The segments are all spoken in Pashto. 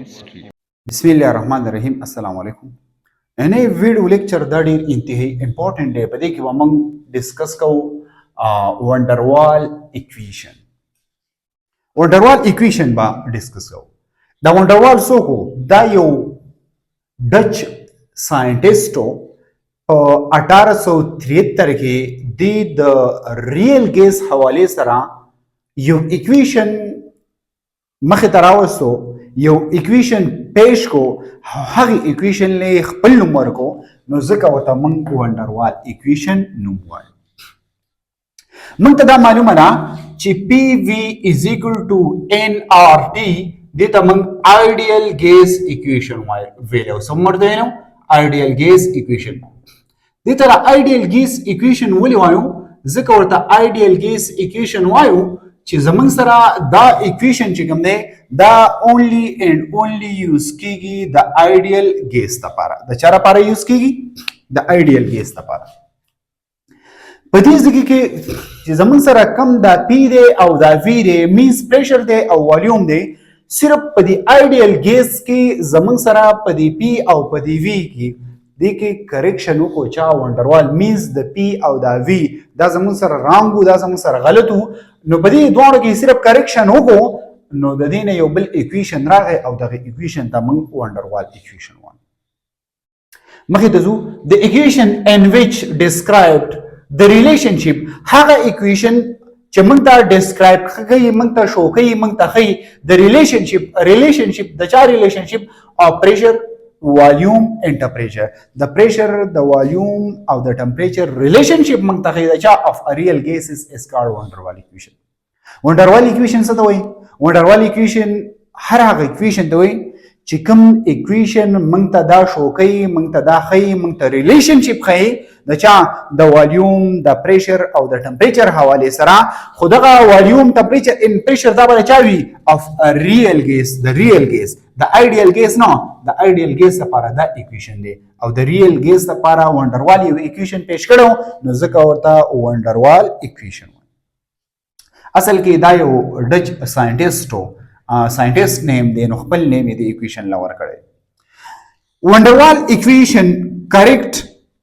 بسم الله الرحمن الرحیم. السلام علیکم. نن ویډیو لیکچر دا ډیر انتهایی امپورټنت دی. په دې کې به موږ ډیسکس کوو وانډروال ایکویشن. وانډروال ایکویشن به ډیسکس کوو. دا وانډروال څوک و؟ دا یو ډچ ساینټیسټو په 1873 کې د ریل ګیس حوالې سره یو ایکویشن مخې ته راوستو، یو ایکویشن پیش کو، هغه ایکویشن له خپل نوم ورکو، نو ځکه ورته موږ وانډروال ایکویشن نوم وایو. موږ ته دا معلومه ده چې پی وی از ایکول ټو ان آر ټي، دې ته موږ آیډیل ګیس ایکویشن ویلو. څه ورته ویلو؟ آیډیل ګیس ایکویشن. دې ته آیډیل ګیس ایکویشن ولې وایو؟ ځکه ورته آیډیل ګیس ایکویشن وایو چې زمونږ سره دا ایکویشن چې کوم دی دا اونلی اینڈ اونلی یوز کیږي د آیډیل ګیس لپاره. د چا لپاره یوز کیږي؟ د آیډیل ګیس لپاره. په دې ځکه کې چې زمونږ سره کم دا پی دی او دا وی دی، مینز پریشر دی او والیوم دی، صرف په دې آیډیل ګیس کې زمونږ سره په دې پی او په دې وی کې دې کې کریکشن وکړو. چا وانډروال مینز د پی او دا وی دا زمونږ سره رانګ وو، دا زمونږ سره غلط وو، نو په دې دواړو کې صرف کریکشن وکړو، نو د دې نه یو بل ایکویشن راغی او دغه ایکویشن ته موږ وانډروال ایکویشن وایو. مخکې ته ځو. د ایکویشن ان ویچ ډسکرایبډ د ریلیشنشپ، هغه ایکویشن چې موږ ته ډسکرایب کوي، موږ ته شو کوي، موږ ته ښیي د ریلیشنشپ د چا ریلیشنشپ؟ اف پریشر، والیوم اینڈ ټمپریچر. د پریشر، د والیوم او د ټمپریچر ریلیشنشپ موږ ته ښیي د چا؟ اف ا ریل ګیس از کالډ وانډروال ایکویشن. وانډروال ایکویشن څه ته وایي؟ وانډروال ایکویشن هر هغه ایکویشن ته وایي چې کوم ایکویشن موږ ته دا شو کوي، موږ ته دا ښیي، موږ ته ریلیشنشپ ښیي د چا؟ د والیوم، د پریشر او د ټمپریچر حوالې سره. خو دغه والیوم، ټمپریچر ان پریشر دا به چا وي؟ اف ا ریل ګیس. د ریل ګیس، د آیډیل ګیس نه، د آیډیل ګیس لپاره دا ایکویشن دی او د ریل ګیس لپاره وانډروال یو ایکویشن پیش کړو، نو ځکه ورته وانډروال ایکویشن. اصل کې دا یو ډچ ساینټیسټ نیم دی، نو خپل نیم یې د ایکویشن لا ورکړی. وانډروال ایکویشن کریکټ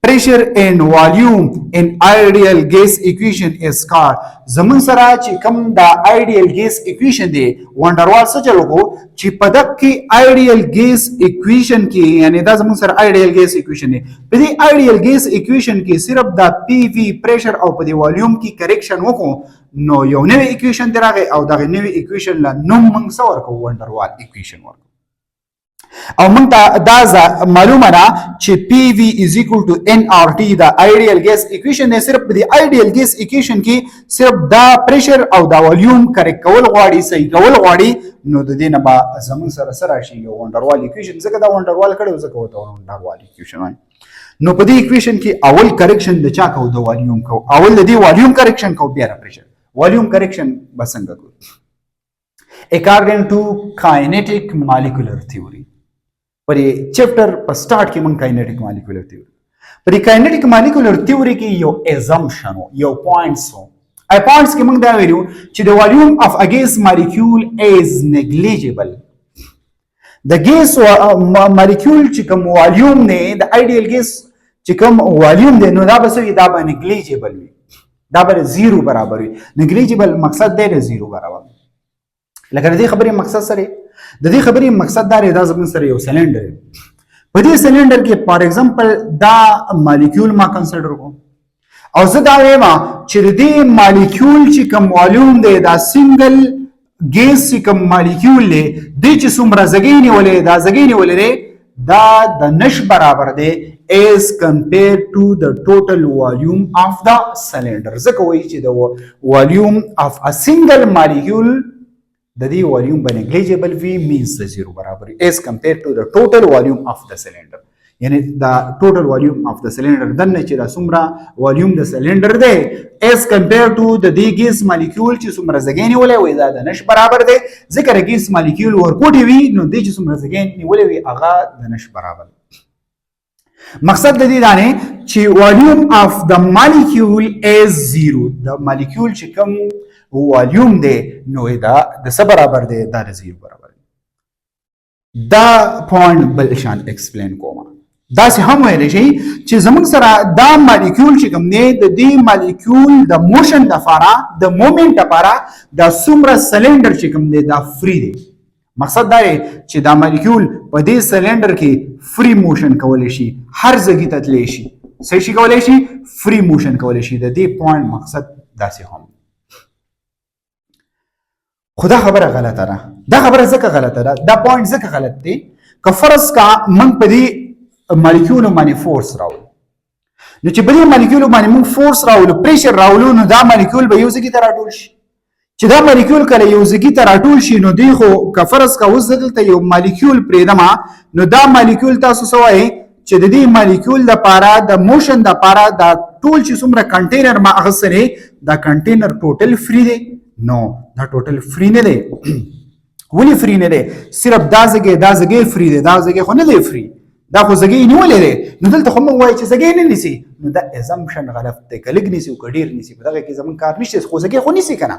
pressure and volume in ideal gas equation is called. زمون سره چې کوم دا ideal gas equation دی، وانډروال څه چلو کو چې په دغه کې ideal gas equation کې، یعنی دا زمون سره ideal gas equation دی، په دې ideal gas equation کې صرف دا پی وی پریشر او په دې والیوم کې کریکشن وکړو، نو یو نوې ایکویشن دی راغی او دغه نوې ایکویشن لا نوم موږ څه ورکو؟ وانډروال ایکویشن ورکو. او موږ ته دا معلومه ده چې پی وی از ایکول ټو ان آر ټي د آیډیل ګیس ایکویشن دی. صرف د آیډیل ګیس ایکویشن کې صرف دا پریشر او دا والیوم کریکټ کول غواړي، صحیح کول غواړي، نو د دې نه به زمون سره سره شي یو وانډروال ایکویشن. ځکه دا وانډروال کړو، ځکه ورته وانډروال ایکویشن وایي. نو په دې ایکویشن کې اول کریکشن د چا کو؟ د والیوم کو. اول د دې والیوم کریکشن کو، بیا پریشر. والیوم کریکشن به څنګه کو؟ اکارډینګ ټو کاینیټیک مالیکولر تھیوري. پرې چپټر په سٹارټ کې مونږ کاینیټیک مالیکولر تھیوري، پرې کاینیټیک مالیکولر تھیوري کې یو ایزمپشن وو، یو پوینټس وو. ای پوینټس کې مونږ دا ویلو چې د والیوم اف ا ګیس مالیکول از نیګلیجیبل. د ګیس مالیکول چې کوم والیوم نه، د آیډیل ګیس چې کوم والیوم دی، نو دا به څه وي؟ دا به نیګلیجیبل وي، دا به زیرو برابر وي. نیګلیجیبل مقصد دی د زیرو برابر. لکه د دې خبرې مقصد سره، د دې خبرې مقصد دا دی، دا زموږ سره یو سلنډر دی. په دې سلنډر کې فار ایگزامپل دا مالیکول ما کنسیډر کوم او زه دا وایم چې د دې مالیکول چې کوم والیوم دی، دا سنگل ګیس چې کوم مالیکول دی، د چې څومره ځګې نیولې، دا ځګې نیولې دی، دا د نش برابر دی as compared to the total volume of the cylinder. ځکه وایي چې د والیوم of a single molecule د دې والیوم به نیګلیجیبل وي، مینز د زیرو برابر as compared to the total volume of the cylinder. یعنی دا ټوټل والیوم اف د سلندر دنه چې دا څومره والیوم د سلندر دی as compared to د دې ګیس مالیکول چې څومره ځګې نیولې وي، دا د نش برابر دی. ځکه ګیس مالیکول ورکوټي وي، نو دې چې څومره ځګې نیولې وي هغه د نش برابر. مقصد د دې دا نه چې والیوم اف د مالیکول از زیرو، د مالیکول چې کوم والیوم دی نو دا د څه برابر دی؟ دا د زیرو برابر. دا پوینټ بل شان ایکسپلین کوم دا سه هم ویل شي چې زموږ سره دا مالیکول چې کوم دی د دې مالیکول د موشن د لپاره د مومنت لپاره د څومره سلندر چې کوم دی دا فری دی مقصد دا دی چې دا مالیکول په دې سلندر کې فری موشن کولی شي هر ځای ته تللی شي څه شي کولی شي فری موشن کولی شي د دې پوینټ مقصد داسې هم خو دا خبره غلطه ده دا خبره ځکه غلطه ده دا پوینټ ځکه غلط دی که فرض کا موږ په دې مالیکول باندې فورس راوړو نو چې په دې مالیکول باندې موږ فورس راوړو پریشر راوړو نو دا مالیکول به یو ځای ته راټول شي چې دا مالیکول کله یو ځای ته راټول شي نو دی خو که فرض کا اوس دلته یو مالیکول پرېږدم نو دا مالیکول تاسو څه وایي چې د دې مالیکول لپاره د موشن لپاره دا ټول چې څومره کنټینر ما اخیستی دا کنټینر ټوټل فری دی نو دا ټوټل فری نه دی ولې فری نه دی صرف دا ځای فری دی دا ځای خو نه دی فری دا خو ځای نیولې دی نو دلته خو موږ وایو چې ځای نه نیسي نو دا ازمپشن غلط دی که لږ نیسي او که ډېر نیسي په دغه کې زموږ کار نشته خو ځای خو نیسي که نه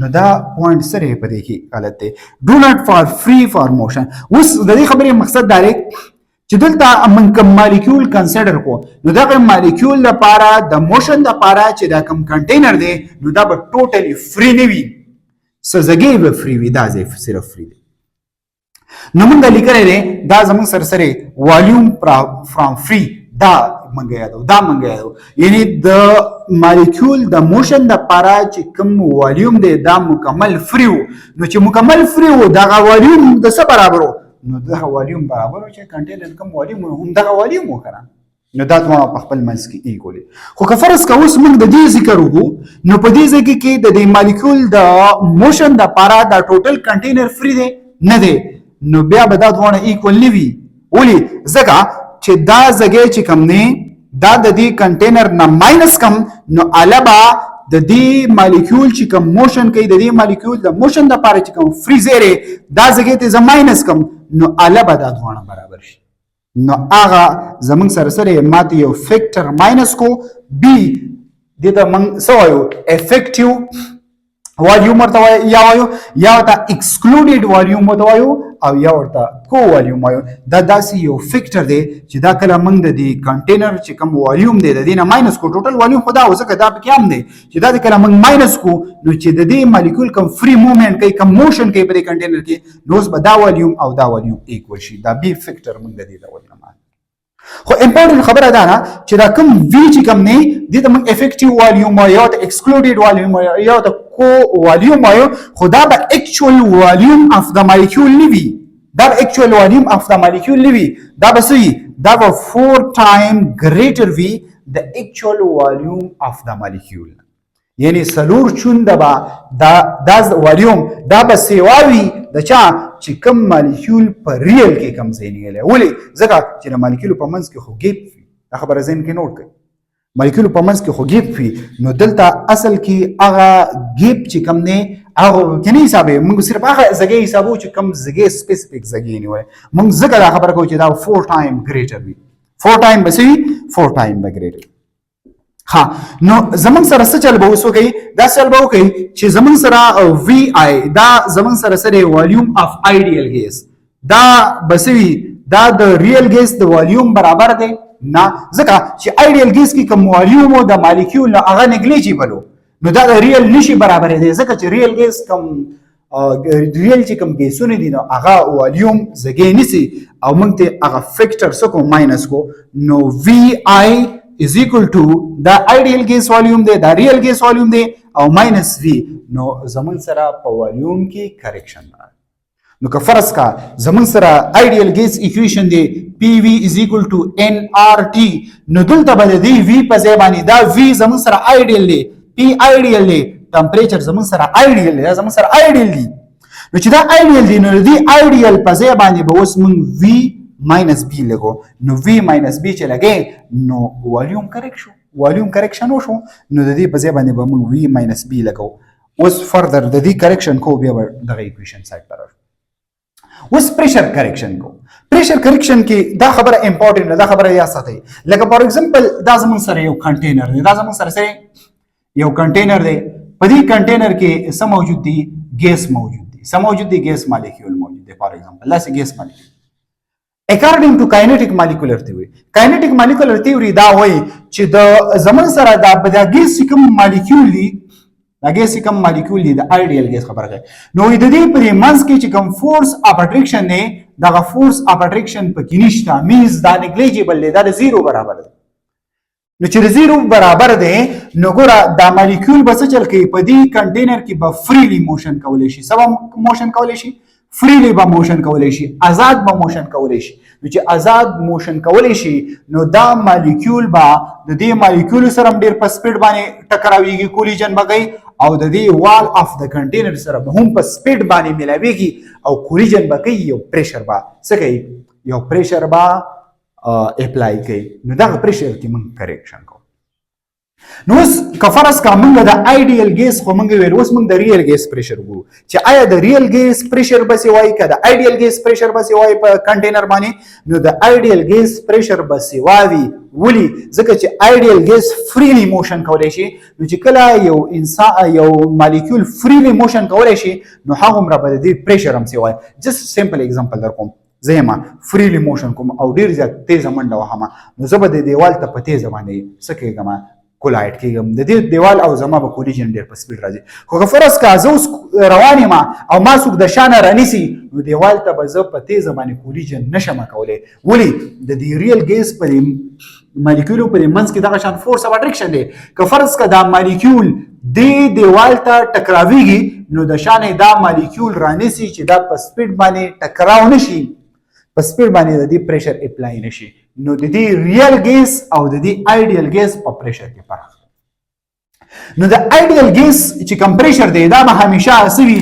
نو دا پوینټ سره په دې کې غلط دی ډو ناټ فار فری فار موشن اوس د دې خبرې مقصد دا دی چې دلته موږ کوم مالیکول کنسیډر کو نو دغه مالیکول لپاره د موشن لپاره چې دا کوم کنټینر دی نو دا به ټوټلی فری نه وي څه ځای به فری وي دا ځای صرف فری دی نو موږ لیکلی دی دا زموږ سره والیوم فرام فری دا موږ یادو یعنی د مالیکول د موشن لپاره چې کوم والیوم دی دا مکمل فری وو نو چې مکمل فری وو دغه والیوم د څه برابر وو نو دغه والیوم برابر و چې کنټینر کوم والیوم هم دغه والیوم وکړه نو دا دواړه په خپل منځ کې ایکول خو که فرض که اوس موږ د دې ذکر وکړو نو په دې ځای کې د دې مالیکول د موشن لپاره دا ټوټل کنټینر فری دی نه دی نو بیا به دا دواړه ایکول نه وي ولې ځکه چې دا ځای چې کوم دی دا د دې کنټینر نه ماینس کم نو علاوه د دې مالیکول چې کوم موشن کوي د دې مالیکول د موشن لپاره چې کوم فری ځای دا ځای ته زه ماینس کم نو علاوه دا دواړه برابر شي نو هغه زمونږ سره ماته یو فیکټر ماینس کو بی دې ته موږ څه وایو افیکټیو والیوم ورته وایو یا ورته ایکسکلوډیډ والیوم ورته وایو او یا ورته کو والیوم وایو دا داسې یو فیکټر دی چې دا کله موږ د دې کنټینر چې کوم والیوم دی د دې نه ماینس کو ټوټل والیوم خو دا و ځکه دا پکې هم دی چې دا کله موږ ماینس کو نو چې د دې مالیکول کوم فری موومنټ کوي کوم موشن کوي په دې کنټینر کې نو اوس به دا والیوم او دا والیوم ایکول شي دا بی فیکټر موږ د دې ډول نه خو امپورټنت خبره ده نه چې دا کوم وی چې کوم نه دي ته موږ افیکټیو والیوم یا ته ایکسکلوډیډ والیوم یا ته کو والیوم وایو خو دا به اکچوال والیوم اف د مالیکول نه وي دا به اکچوال والیوم اف د مالیکول نه وي دا به څه دا به 4 ټایم ګریټر وي د اکچوال والیوم اف د مالیکول یعنی سلور چون دا والیوم دا به سیواوي د چا چې کوم مالیکول په ریل کې کم ځای نیولی ولې ځکه چې د مالیکولو په منځ کې خو ګیپ وي دا خبره ذهن کې نوټ کړئ مالیکولو په منځ کې خو ګیپ وي نو دلته اصل کې هغه ګیپ چې کم دی هغه کې نه حسابوي موږ صرف هغه ځای حسابو چې کم ځای سپیسیفیک ځای نیولی موږ ځکه دا خبره کوو چې دا 4 ټایم ګریټر وي 4 ټایم به څه وي 4 ټایم به ګریټر ها نو زمون سره څه چل به وسو کوي دا چل به کوي چې زمون سره وی آی دا زمون سره والیوم اف آیډیل ګیس دا بسوي دا د ریل ګیس د والیوم برابر دی نه ځکه چې آیډیل ګیس کې کوم والیوم او د مالیکول هغه نیګلیجیبل نو دا د ریل نشي برابر دی ځکه چې ریل ګیس کوم ریل چې کوم ګیسونه دي نو هغه والیوم زګی نسی او موږ ته هغه فیکټر سکو ماینس کو نو وی آی is equal to the ideal gas volume دی دا real gas volume دی او minus v نو زمون سره په والیوم کې کریکشن نو که فرض کا زمون سره ideal gas equation دی pv is equal to nRT نو دلته به دی v په ځای باندې دا v زمون سره ideal دی p ideal دی ټمپریچر زمون سره ideal دی زمون سره ideal دی نو چې دا ideal دی نو دی ideal په ځای باندې به اوس مونږ v ماینس بی لګو نو وی ماینس بی چې لګې نو والیوم کریکټ شو والیوم کریکشن وشو نو د دې په ځای باندې به موږ وی ماینس بی لګو اوس فردر د دې کریکشن کو بیا دغه ایکویشن سایډ ته راځو اوس پریشر کریکشن کو پریشر کریکشن کې دا خبره امپورټنت دا خبره یا ساتي لکه فار ایگزامپل دا زمون سره یو کنټینر دی دا زمون سره یو کنټینر دی په دې کنټینر کې څه موجود دي ګیس موجود دي څه موجود دي ګیس مالیکول موجود دی فار ایگزامپل داسې ګیس مالیکول according to kinetic molecular theory kinetic molecular theory دا وایي چې د زمون سره د ګیس کوم مالیکول دی دا ګیس کوم مالیکول دی د آیډیل ګیس خبره کوي نو د دې پرې منځ کې چې کوم فورس اف اټریکشن دی دغه فورس اف اټریکشن پکې نشته مینز دا نیګلیجیبل دی دا د زیرو برابر دی نو چې زیرو برابر دی نو ګوره دا مالیکول به څه چل کوي په دې کنټینر کې به فریلی موشن کولی شي سبا موشن کولی شي فریلی به موشن کولی شي آزاد به موشن کولی شي نو چې آزاد موشن کولی شي نو دا مالیکول به د دې مالیکول سره ډیر په سپیډ باندې ټکراویږي کولیجن به کوي او د دې وال اف د کنټینر سره به هم په سپیډ باندې ملاویږي او کولیجن به کوي یو پریشر به څه کوي یو پریشر به اپلای کوي نو دا پریشر کې موږ کریکشن کوو نو اوس که فرض کا موږ د آیډیل ګیس خو موږ ویل اوس موږ د ریل ګیس پریشر وګورو چې آیا د ریل ګیس پریشر به سی وای که د آیډیل ګیس پریشر به سی وای په کنټینر باندې نو د آیډیل ګیس پریشر به سی وای ولی ځکه چې آیډیل ګیس فریلی موشن کولای شي نو چې کله یو انسان یو مالیکول فریلی موشن کولای شي نو هغه مر به د پریشر هم سی وای جست سمپل اگزامپل در کوم زما فریلی موشن کوم او ډیر زیات تیز منډه وهمه نو زه به د دیوال ته په تیز باندې سکیږم کولایډ کېږم د دې دیوال او زما به کولیجن ډیر په سپیډ راځي خو که فرض کا زه اوس روان یم او ما څوک د شانه رانیسي نو دیوال ته به زه په تیزه باندې کولیجن نشم کولی ولې د دې ریل ګیس په مالیکولو په منځ کې دغه شان فورس اف اټریکشن دی که فرض کا دا مالیکول دې دیوال ته ټکراویږي نو د شانه دا مالیکول رانیسي چې دا په سپیډ باندې ټکراو نشي په سپیډ باندې د دې پریشر اپلای نشي نو د دې ریل ګیس او د دې آیډیل ګیس په پریشر کې فرق نو د آیډیل ګیس چې کوم پریشر دی دا به همیشه سوي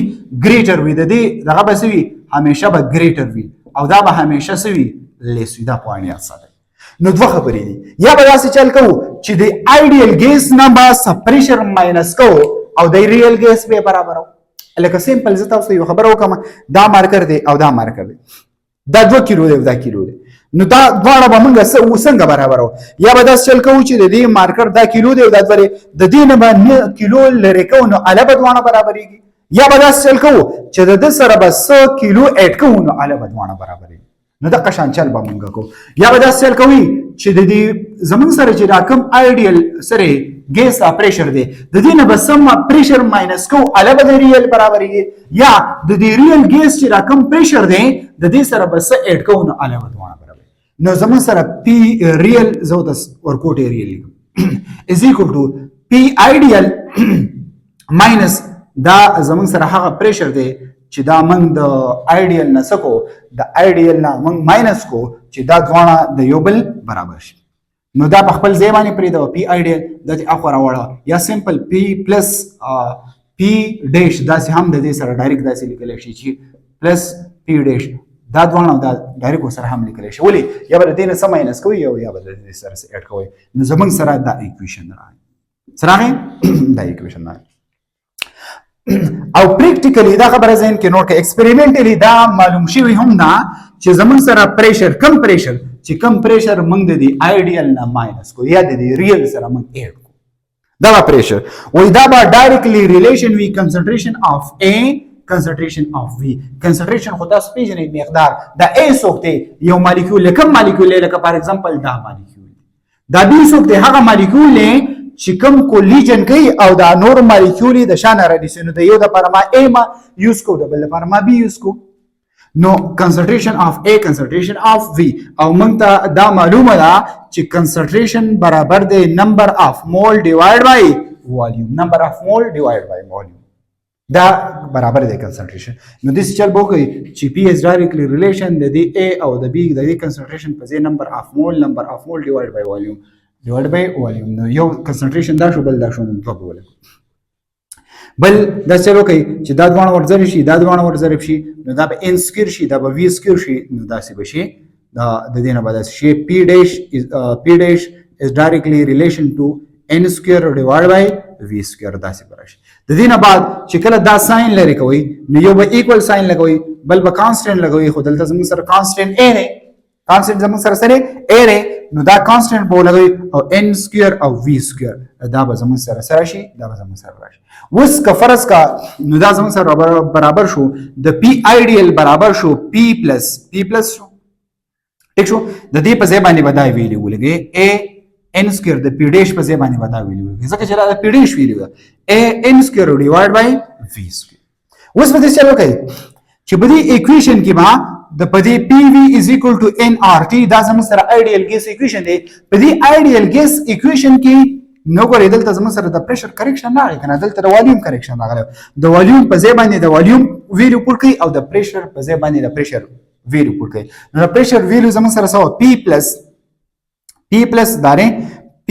ګریټر وي د دې دغه به سوي همیشه به ګریټر وي او دا به همیشه سوي لیس وي دا پوینټ یاد ساتئ نو دوه خبرې دي یا به داسې چل کوو چې د آیډیل ګیس نه به پریشر ماینس کوو او د ریل ګیس به برابر لکه سیمپل زه تاسو یو خبره وکم دا مارکر دی او دا مارکر دی دا 2 کیلو دی دا کیلو دی نو دا دواړه به موږ څنګه برابرو یا به داسې چل کوو چې د دې مارکر دا کیلو دی او دا د دې نه به 9 کیلو لرې کوو نو اله به دواړه برابرېږي یا به داسې چل کوو چې د ده سره به 100 کیلو اډ کوو نو اله به دواړه برابرېږي نو دغه شان چل به موږ کوو یا به داسې چل کوي چې د دې زموږ سره چې دا کوم آیډیل سره ګیس دا پریشر دی د دې نه به سم پریشر ماینس کوو اله به د ریل برابرېږي یا د دې ریل ګیس چې دا کوم پریشر دی د دې سره به څه اډ کوو نو اله به دواړه نو زمون سره پی ریل زو د ورکوټ ریل از ایکوال ټو پی آیډیل ماینس دا زمون سره هغه پریشر دی چې دا موږ د آیډیل نه سکو د آیډیل نه موږ ماینس کو چې دا دواړه د یو بل برابر شي نو دا په خپل ځای باندې پرې دا پی آیډیل د اخو راوړه یا سمپل پی پلس پی ډیش دا هم د دې سره ډایرکټ داسې لیکل شي چې پلس پی ډیش دا دوانه دا ډایرکټ سره هم لیکل شي ولی یا به د دې سم ماینس کوي یا به د دې سره اډ کوي نو زمونږ سره دا ایکویشن راځي سره دا ایکویشن راځي او پریکټیکلی دا خبره ځین کې نوٹ کې ایکسپریمنټلی دا معلوم شوی هم نه چې زمونږ سره پریشر کم پریشر چې کم پریشر موږ د دې آیډیل نه ماینس کو یا د دې ریل سره موږ اډ کو دا پریشر وای دا به ډایرکټلی ریلیشن وی کنسنټریشن اف ا concentration of V concentration خو تاسو پیژنئ مقدار دا A څوک دی یو مالیکول کوم مالیکول لکه فار ایگزامپل دا مالیکول دا B څوک دی هغه مالیکول چې کوم کولیجن کوي او دا نور مالیکول د شان راډیسي نو د یو د پرما A ما یوز کو د بل لپاره ما B یوز کو نو concentration of A concentration of V او موږ ته دا معلومه ده چې concentration برابر دی number of mole divided by volume number of mole divided by volume دا برابر دی کنسنټریشن نو د چل بو کوي چې پی از ډایرکټلی ریلیشن د دی ا او د بی د کنسنټریشن په ځای نمبر اف مول ډیوایډ بای والیوم نو یو کنسنټریشن دا شو بل دا شو نو په بوله بل دا چلو کوي چې دا دوه ورځري شي دا دوه ورځري شي نو دا به ان سکوير شي دا به وی سکوير شي نو دا څه بشي دا د دې نه بعد شي پی ډیش از ډایرکټلی ریلیشن ټو n سکوير ډیوایډ بای v سکوير دا څه براشي د دې نه بعد چې کله دا ساين لري کوي نو یو به ایکوال ساين لګوي بل به کانستانت لګوي خو دلته زموږ سره کانستانت a نه کانسټنټ زموږ سره سره a دی نو دا کانسټنټ به ولګوي او n سکویر او v سکویر دا به زموږ سره سره شي دا به زموږ سره راشي. اوس که فرض کا نو دا زموږ سره برابر شو د p آیډیل برابر شو p پلس شو ٹھیک شو د دې په ځای باندې بدای ویلو ولګي a n سکویر د p ډیش په ځای باندې بدای ویلو ولګي ځکه چې دا p ډیش ویلو a n سکویر ډیوایډ بای v سکویر. اوس په دې چلو کوي چې په دې ایکویشن کې ما د پدې PV is equal to nRT دا زموږ سره آیډیل ګیس ایکویشن دی. په دې آیډیل ګیس ایکویشن کې نو ګورئ دلته زموږ سره د پریشر کریکشن راغی کنه دلته د والیوم کریکشن راغلی د والیوم په ځای باندې د والیوم ویلیو پوټ کړئ او د پریشر په ځای باندې د پریشر ویلیو پوټ کړئ. نو د پریشر ویلیو زموږ سره سره P پلس دارې P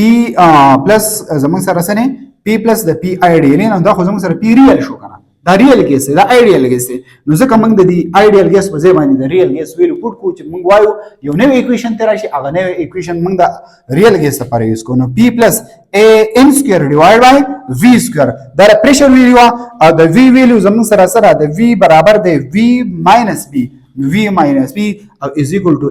پلس زموږ سره سره P پلس د P آیډیل نو دا خو زموږ سره P ریل شو کنه دا ریل ګیس دا آیډیل ګیس دی. نو ځکه موږ د دې آیډیل ګیس په ځای باندې د ریل ګیس ویلو پوټ کوو چې موږ وایو یو نوې ایکویشن ته راشي هغه نوې ایکویشن موږ د ریل ګیس لپاره یوز کوو. نو P پلس n سکویر ډیوایډ بای v سکویر دا د پریشر ویلیو او د v ویلیو زموږ سره سره د v برابر دی v ماینس b v ماینس b او از ایکوال ټو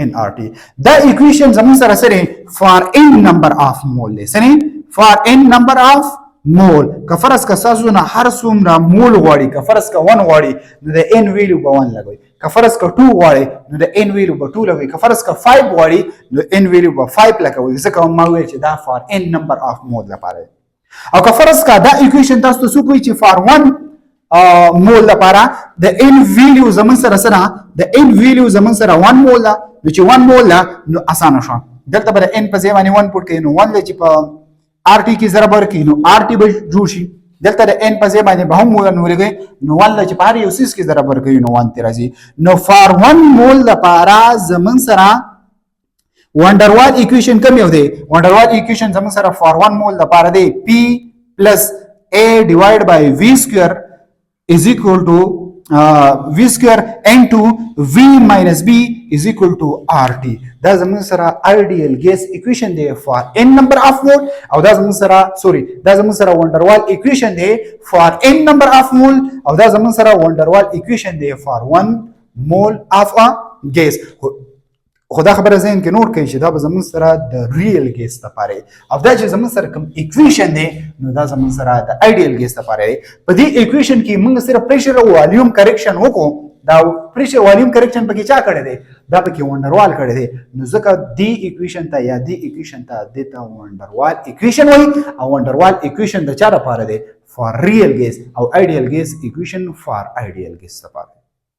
nRT دا ایکویشن زموږ سره سره فار n نمبر اف مول دی سره فار n نمبر اف مول که فرض کا تاسو نه هر څومره مول غواړي که فرض کا 1 غواړي نو د n ویلیو به 1 لګوي که فرض کا 2 غواړي نو د n ویلیو به 2 لګوي که فرض کا 5 غواړي نو n ویلیو به 5 لګوي ځکه ما ویل چې دا فار n نمبر اف مول لپاره او که فرض کا دا ایکویشن تاسو ته څوک وایي چې فار 1 مول لپاره د n ویلیو زمون سره سره د n ویلیو زمون سره 1 مول دا نو چې 1 مول دا نو اسانه شو دلته به n په ځای باندې 1 پټ کړئ نو 1 چې په RT کی ضرب ورکړي نو RT به جوړ شي دلته د n په ځای باندې به هم مول نو لګي نو 1 چې په هر یو سیس کې ضرب ورکړي نو 1 ته راځي. نو فار 1 مول لپاره زمون سره وانډروال ایکویشن کوم یو دی وانډروال ایکویشن زمون سره فار 1 مول لپاره دی P پلس A ډیوایډ بای V سکویر is equal to V square into V minus B is equal to RT دا زمون سره ideal gas equation دی for n number of mole او دا زمون سره دا زمون سره وانډروال equation دی for n number of mole او دا زمون سره وانډروال equation دی for 1 mole of a gas. خدا خبره ذهن کې نور کوي چې دا به زمون سره د ریل ګیس لپاره او دا چې زمون سره کوم ایکویشن دی نو دا زمون سره د آیډیل ګیس لپاره په دې ایکویشن کې موږ صرف پریشر او والیوم کریکشن وکړو دا پریشر والیوم کریکشن پکې چا کړی دی دا پکې وانډروال کړی دی نو ځکه دې ایکویشن ته یا دې ایکویشن ته دته وانډروال ایکویشن وایي او وانډروال ایکویشن د چا لپاره دی فار ریل ګیس او آیډیل ګیس ایکویشن فار آیډیل ګیس لپاره.